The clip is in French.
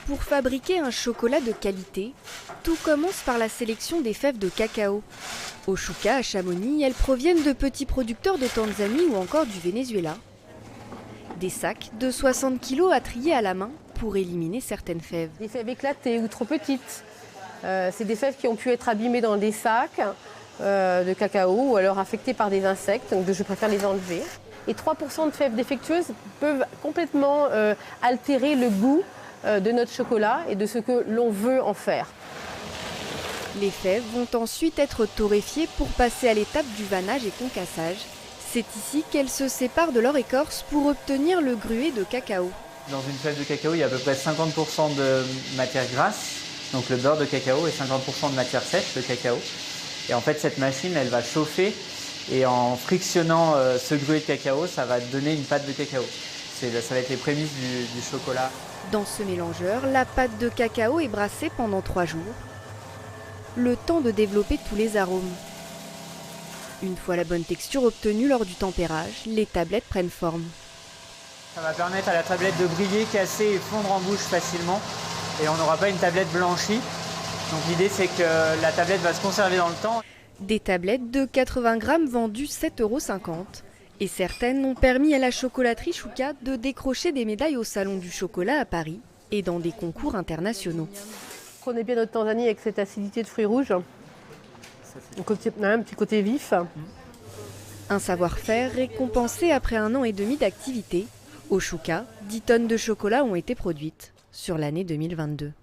Pour fabriquer un chocolat de qualité, tout commence par la sélection des fèves de cacao. Au Chuca, à Chamonix, elles proviennent de petits producteurs de Tanzanie ou encore du Venezuela. Des sacs de 60 kg à trier à la main pour éliminer certaines fèves. Des fèves éclatées ou trop petites. C'est des fèves qui ont pu être abîmées dans des sacs de cacao ou alors affectées par des insectes, donc je préfère les enlever. Et 3% de fèves défectueuses peuvent complètement altérer le goût de notre chocolat et de ce que l'on veut en faire. Les fèves vont ensuite être torréfiées pour passer à l'étape du vannage et concassage. C'est ici qu'elles se séparent de leur écorce pour obtenir le gruet de cacao. Dans une fève de cacao, il y a à peu près 50% de matière grasse, donc le beurre de cacao, et 50% de matière sèche, le cacao. Et en fait, cette machine, elle va chauffer et en frictionnant ce gruet de cacao, ça va donner une pâte de cacao. Ça va être les prémices du chocolat. Dans ce mélangeur, la pâte de cacao est brassée pendant 3 jours. Le temps de développer tous les arômes. Une fois la bonne texture obtenue lors du tempérage, les tablettes prennent forme. Ça va permettre à la tablette de briller, casser et fondre en bouche facilement. Et on n'aura pas une tablette blanchie. Donc l'idée, c'est que la tablette va se conserver dans le temps. Des tablettes de 80 grammes vendues 7,50 €. Et certaines ont permis à la chocolaterie Chuca de décrocher des médailles au Salon du chocolat à Paris et dans des concours internationaux. Prenez bien notre Tanzanie avec cette acidité de fruits rouges. Un petit côté vif. Un savoir-faire récompensé après 1 an et demi d'activité. Au Chuca, 10 tonnes de chocolat ont été produites sur l'année 2022.